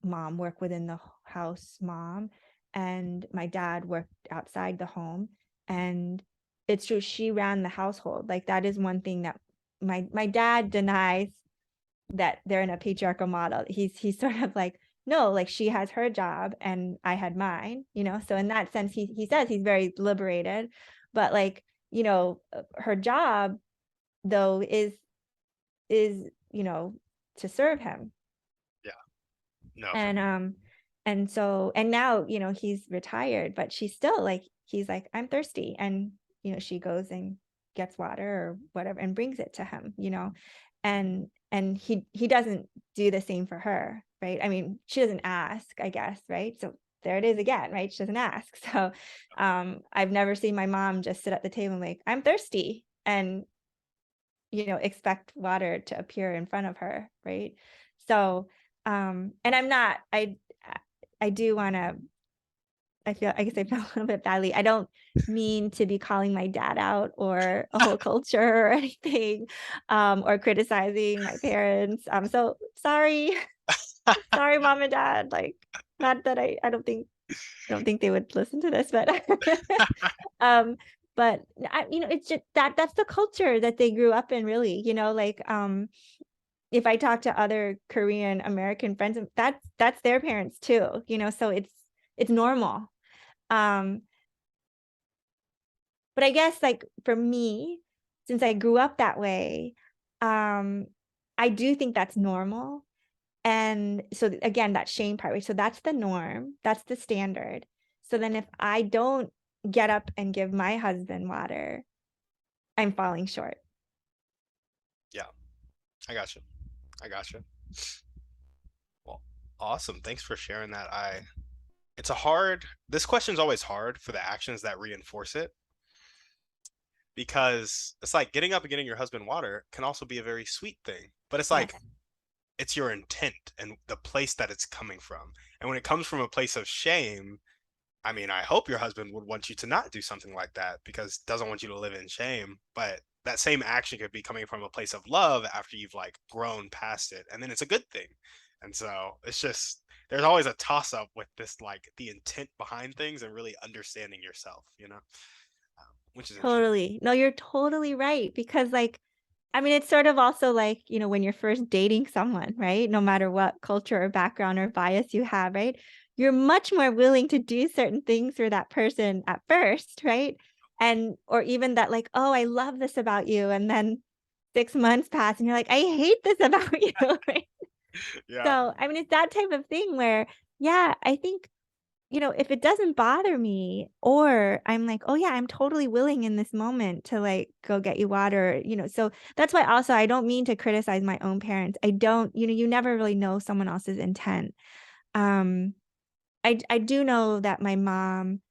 mom, work within the house mom, and my dad worked outside the home. And it's true, she ran the household. Like that is one thing that my dad denies that they're in a patriarchal model. He's sort of like, no, like she has her job and I had mine, So in that sense, he says he's very liberated, but like, her job though is, to serve him. Yeah. No, for And and now, he's retired, but she's still like, he's like, I'm thirsty. And, she goes and gets water or whatever and brings it to him, and he doesn't do the same for her, right? I mean, she doesn't ask, I guess, right? So there it is again, right? She doesn't ask. So I've never seen my mom just sit at the table and like, I'm thirsty, and expect water to appear in front of her, right? So and I'm not, I do want to, I guess I feel a little bit badly. I don't mean to be calling my dad out or a whole culture or anything, or criticizing my parents. So sorry, sorry, mom and dad. Like, not that I don't think they would listen to this, but um, but it's just that's the culture that they grew up in, really. Like if I talk to other Korean American friends, that's their parents too. So it's normal. Um, but I guess like for me, since I grew up that way, um, I do think that's normal. And so again, that shame part, right? So that's the norm, that's the standard. So then if I don't get up and give my husband water, I'm falling short. yeah, I got you. I got you. Well, awesome. Thanks for sharing that. It's a hard, this question's always hard for the actions that reinforce it because it's like getting up and getting your husband water can also be a very sweet thing, but it's Yes, like it's your intent and the place that it's coming from. And when it comes from a place of shame, I mean, I hope your husband would want you to not do something like that because doesn't want you to live in shame. But that same action could be coming from a place of love after you've like grown past it. And then it's a good thing. And so it's just, there's always a toss up with this, like the intent behind things and really understanding yourself, which is interesting. totally. No, you're totally right. Because like, I mean, it's sort of also like, when you're first dating someone, right? No matter what culture or background or bias you have, right? You're much more willing to do certain things for that person at first, right? And, or even that, like, oh, I love this about you. And then 6 months pass and you're like, I hate this about you, right? Yeah. So, I mean, it's that type of thing where, yeah, I think, if it doesn't bother me or I'm like, "Oh, yeah, I'm totally willing in this moment to, like, go get you water," so that's why also I don't mean to criticize my own parents. I don't, you never really know someone else's intent. Um, I do know that my mom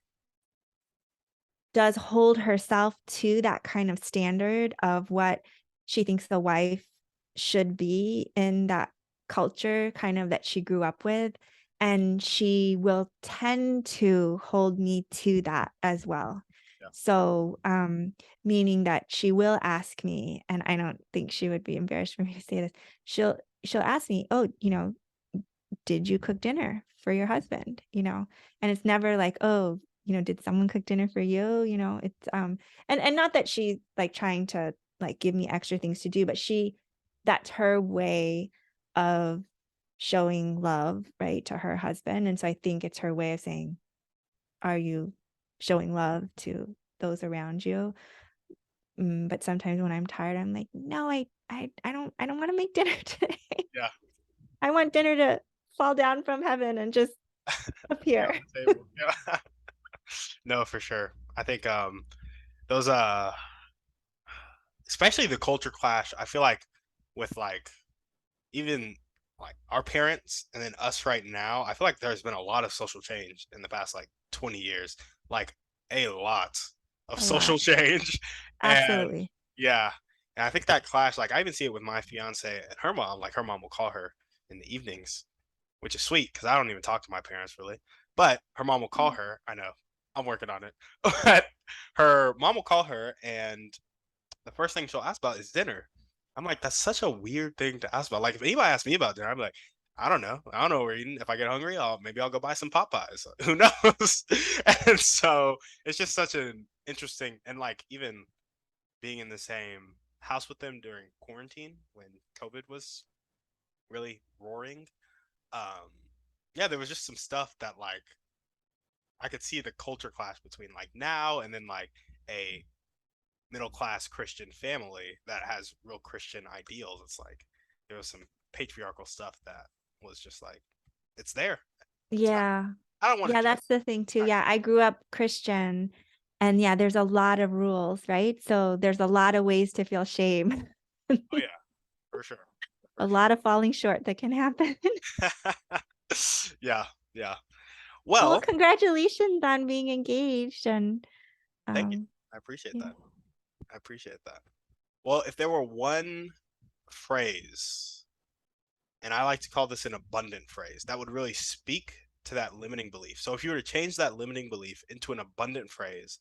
does hold herself to that kind of standard of what she thinks the wife should be in that culture kind of that she grew up with, and she will tend to hold me to that as well. Yeah. So, meaning that she will ask me, and I don't think she would be embarrassed for me to say this. She'll ask me, "Oh, did you cook dinner for your husband?" And it's never like, "Oh, did someone cook dinner for you? It's and not that she's like trying to like give me extra things to do, but that's her way of showing love, right, to her husband. And so I think it's her way of saying, are you showing love to those around you? But sometimes when I'm tired, I'm like, no, I don't want to make dinner today. Yeah. I want dinner to fall down from heaven and just Be appear. on the table. Yeah. No, for sure. I think those especially the culture clash, I feel like with like even like our parents and then us right now, I feel like there's been a lot of social change in the past like 20 years. Like a lot of A lot. social change. And Absolutely. yeah. And I think that clash, like I even see it with my fiance and her mom. Like her mom will call her in the evenings, which is sweet because I don't even talk to my parents really. But her mom will call Mm. her. I know I'm working on it. But her mom will call her, and the first thing she'll ask about is dinner. I'm like, that's such a weird thing to ask about. Like, if anybody asks me about dinner, I'm like, I don't know. I don't know what we're eating. If I get hungry, I'll go buy some Popeyes. Who knows? And so it's just such an interesting, and like even being in the same house with them during quarantine when COVID was really roaring. Um, yeah, there was just some stuff that like I could see the culture clash between like now and then like a middle class Christian family that has real Christian ideals. It's like there was some patriarchal stuff that was just like it's there. So Yeah. I don't want Yeah, to judge. that's the thing too. Yeah, I grew up Christian and yeah, there's a lot of rules, right? So there's a lot of ways to feel shame. Oh yeah, for sure, A for lot of falling short that can happen. sure. Yeah, yeah. Well, Well, congratulations on being engaged and thank you. um I appreciate yeah. that. I appreciate that. Well, if there were one phrase, and I like to call this an abundant phrase, that would really speak to that limiting belief. So if you were to change that limiting belief into an abundant phrase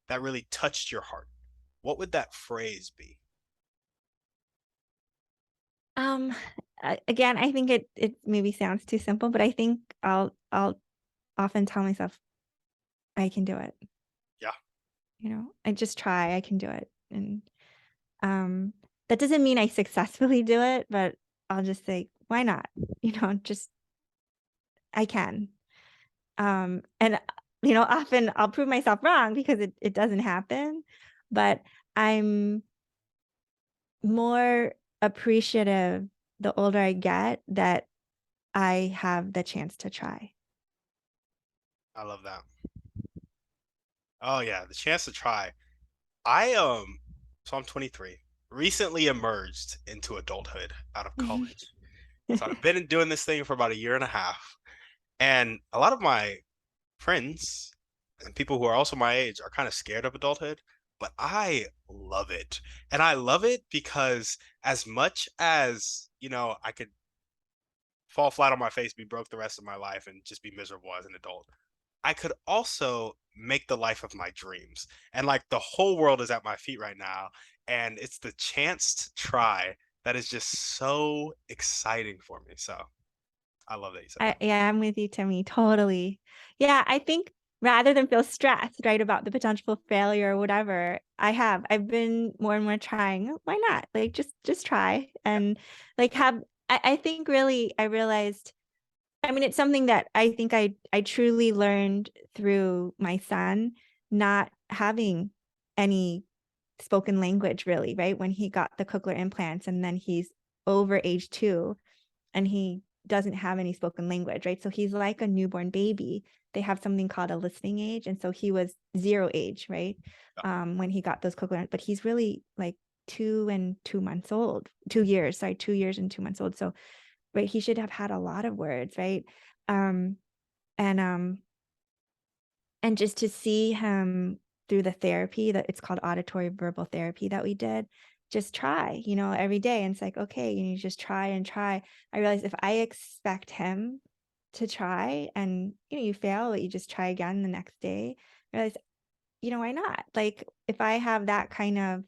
that really touched your heart, what would that phrase be? Um again, I think it maybe sounds too simple, but I think I'll often tell myself I can do it. Yeah, I just try, I can do it. And um that doesn't mean I successfully do it, but I'll just say, why not? Just I can. And often I'll prove myself wrong because it doesn't happen, but I'm more appreciative the older I get that I have the chance to try. I love that. Oh yeah, the chance to try. I so I'm 23. Recently emerged into adulthood out of college. So I've been doing this thing for about a year and a half. And a lot of my friends and people who are also my age are kind of scared of adulthood, but I love it. And I love it because as much as, I could fall flat on my face, be broke the rest of my life, and just be miserable as an adult, I could also make the life of my dreams. And like the whole world is at my feet right now. And it's the chance to try that is just so exciting for me. So I love that you said that. Yeah, I'm with you, Timmy, totally. Yeah, I think rather than feel stressed, right, about the potential failure or whatever, I've been more and more trying. Why not? Like just try and like have I think really I realized I mean it's something that I think I truly learned through my son not having any spoken language really, right? When he got the cochlear implants and then he's over age 2 and he doesn't have any spoken language, right? So he's like a newborn baby. They have something called a listening age. And so he was 0 age, right? Yeah. When he got those cochlear, but he's really like 2 and 2 months old, 2 years, sorry, 2 years and 2 months old. So, right, he should have had a lot of words, right? Um, and and just to see him through the therapy that it's called auditory verbal therapy that we did, just try, every day. And it's like, okay, you just try and try. I realized if I expect him to try and you fail, but you just try again the next day, I realize, why not? Like if I have that kind of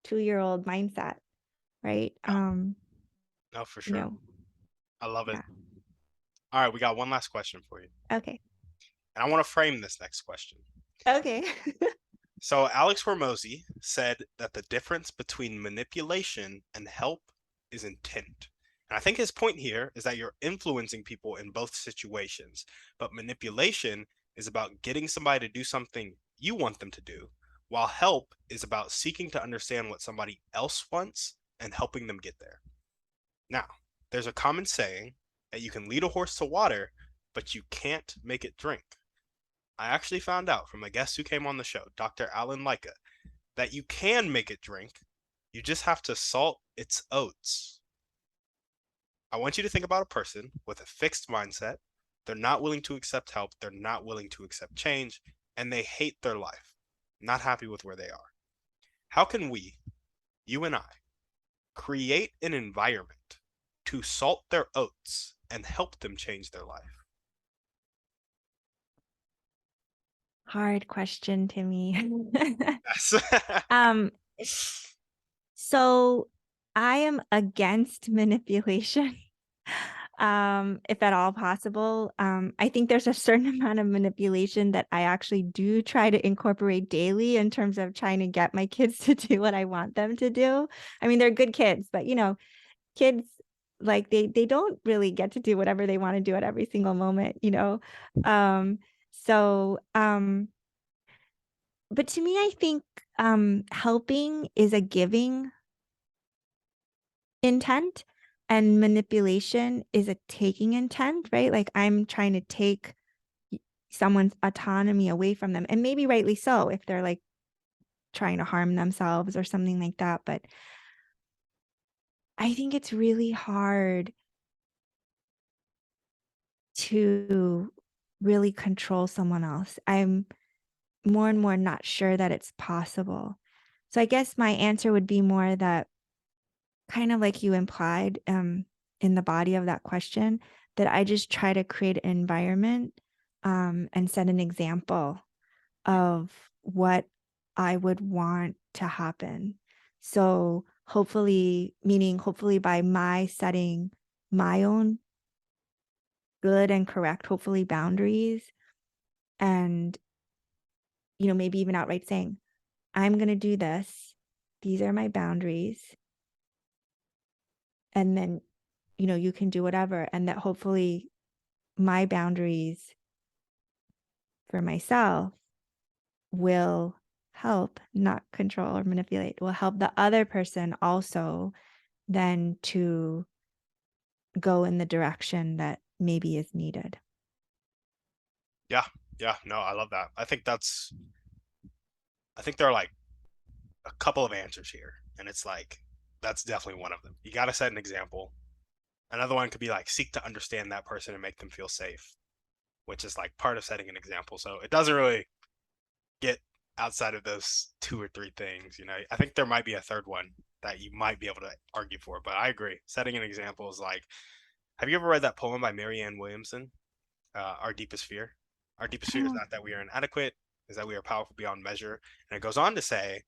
2-year-old mindset, right? No, for You sure. know, I love it. yeah. All right, we got one last question for you. Okay. And I want to frame this next question. Okay. So Alex Hormozy said that the difference between manipulation and help is intent. And I think his point here is that you're influencing people in both situations, but manipulation is about getting somebody to do something you want them to do, while help is about seeking to understand what somebody else wants and helping them get there. Now, there's a common saying that you can lead a horse to water, but you can't make it drink. I actually found out from a guest who came on the show, Dr. Alan Leica, that you can make it drink. You just have to salt its oats. I want you to think about a person with a fixed mindset. They're not willing to accept help, they're not willing to accept change, and they hate their life, not happy with where they are. How can we, you and I, create an environment to salt their oats and help them change their life? Hard question, Timmy. Yes. Um, so I am against manipulation, if at all possible. I think there's a certain amount of manipulation that I actually do try to incorporate daily in terms of trying to get my kids to do what I want them to do. I mean, they're good kids, but kids like they don't really get to do whatever they want to do at every single moment. Um, so but to me, I think helping is a giving intent and manipulation is a taking intent, right? Like I'm trying to take someone's autonomy away from them. And maybe rightly so if they're like trying to harm themselves or something like that. But I think it's really hard to really control someone else. I'm more and more not sure that it's possible. So I guess my answer would be more that kind of like you implied in the body of that question, that I just try to create an environment and set an example of what I would want to happen. So hopefully, meaning hopefully by my setting my own good and correct, hopefully boundaries, and maybe even outright saying, I'm going to do this. These are my boundaries. And then, you can do whatever. And that hopefully my boundaries for myself will help, not control or manipulate, will help the other person also then to go in the direction that maybe is needed. Yeah, yeah, no, I love that. I think there are like a couple of answers here, and it's like that's definitely one of them. You got to set an example. Another one could be like seek to understand that person and make them feel safe, which is like part of setting an example. So it doesn't really get outside of those two or three things. I think there might be a third one that you might be able to argue for, but I agree. Setting an example is like, have you ever read that poem by Marianne Williamson? Our deepest fear. Our deepest fear is Oh, not that we are inadequate, is that we are powerful beyond measure. And it goes on to say,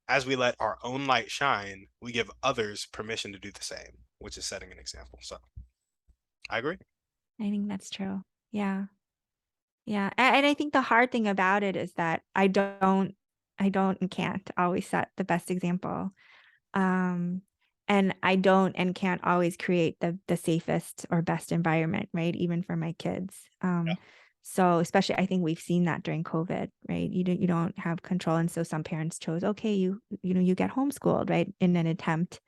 as we let our own light shine, we give others permission to do the same, which is setting an example. So I agree. I think that's true. Yeah. Yeah. And I think the hard thing about it is that I don't and can't always set the best example. Um, and I don't and can't always create the safest or best environment, right? Even for my kids. Yeah, So especially I think we've seen that during COVID, right? You don't have control. And so some parents chose, okay, you get homeschooled, right? In an attempt,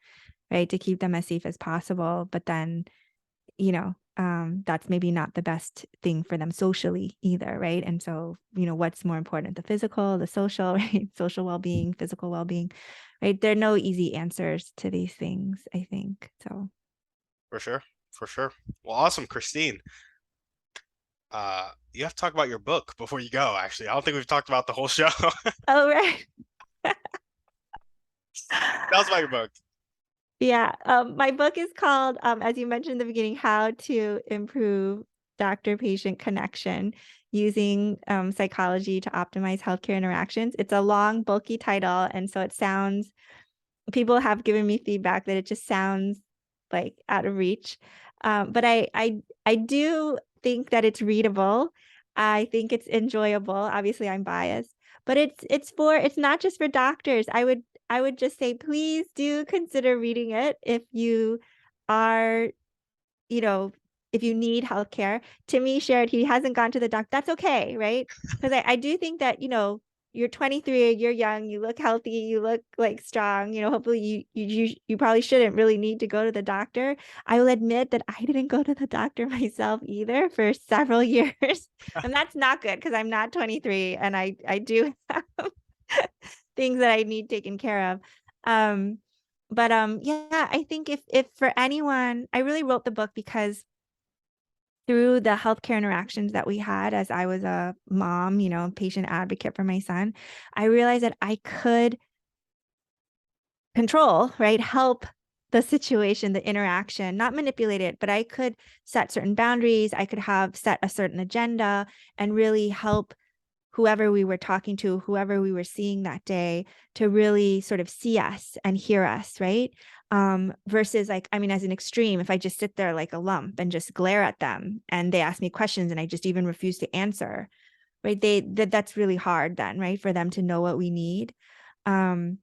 right, to keep them as safe as possible. But then that's maybe not the best thing for them socially either, right? And so, what's more important, the physical, the social, right? Social well-being, physical well-being, right? There are no easy answers to these things, I think. So, for sure. For sure. Well, awesome, Christine. You have to talk about your book before you go, actually. I don't think we've talked about the whole show. oh, right. Tell us about your book. Yeah. My book is called, as you mentioned in the beginning, How to Improve Doctor-Patient Connection Using Psychology to Optimize Healthcare Interactions. It's a long, bulky title. And so people have given me feedback that it just sounds like out of reach. But I do think that it's readable. I think it's enjoyable. Obviously, I'm biased, but it's not just for doctors. I would just say please do consider reading it if you are, you know, if you need healthcare. Timmy shared he hasn't gone to the doc. That's okay, right? Because I do think that, you're 23, you're young, you look healthy, you look like strong, hopefully you probably shouldn't really need to go to the doctor. I will admit that I didn't go to the doctor myself either for several years. And that's not good because I'm not 23 and I do have things that I need taken care of. Um, but yeah, I think if for anyone, I really wrote the book because through the healthcare interactions that we had as I was a mom, patient advocate for my son, I realized that I could control, right? Help the situation, the interaction, not manipulate it, but I could set certain boundaries. I could have set a certain agenda and really help whoever we were talking to, whoever we were seeing that day to really sort of see us and hear us, right? Versus like, I mean, as an extreme, if I just sit there like a lump and just glare at them and they ask me questions and I just even refuse to answer, right? That's really hard then, right? For them to know what we need. Um,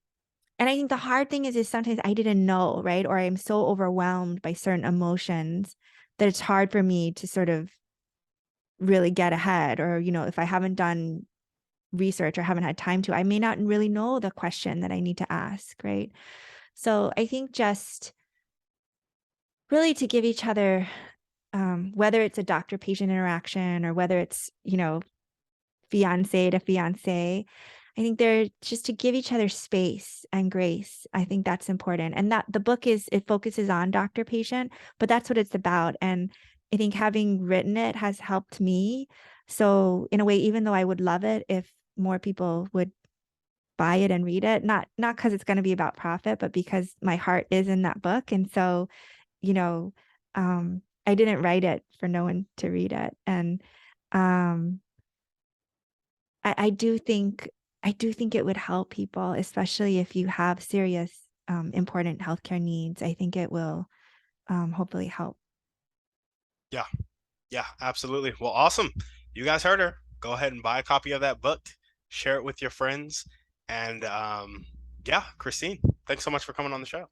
and I think the hard thing is sometimes I didn't know, right? Or I'm so overwhelmed by certain emotions that it's hard for me to sort of really get ahead. Or, if I haven't done research or haven't had time to, I may not really know the question that I need to ask, right? So I think just really to give each other, whether it's a doctor patient interaction or whether it's, fiance to fiance, I think they're just to give each other space and grace. I think that's important. And that the book it focuses on doctor patient, but that's what it's about. And I think having written it has helped me. So in a way, even though I would love it if more people would buy it and read it, not because it's going to be about profit, but because my heart is in that book. And so, you know, I didn't write it for no one to read it. And um, I do think it would help people, especially if you have serious, important healthcare needs. I think it will hopefully help. Yeah, yeah, absolutely. Well, awesome. You guys heard her. Go ahead and buy a copy of that book, share it with your friends, and yeah, Christine, thanks so much for coming on the show.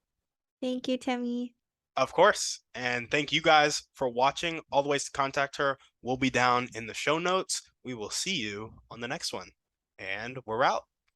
Thank you, Timmy. Of course. And thank you guys for watching. All the ways to contact her will be down in the show notes. We will see you on the next one. And we're out.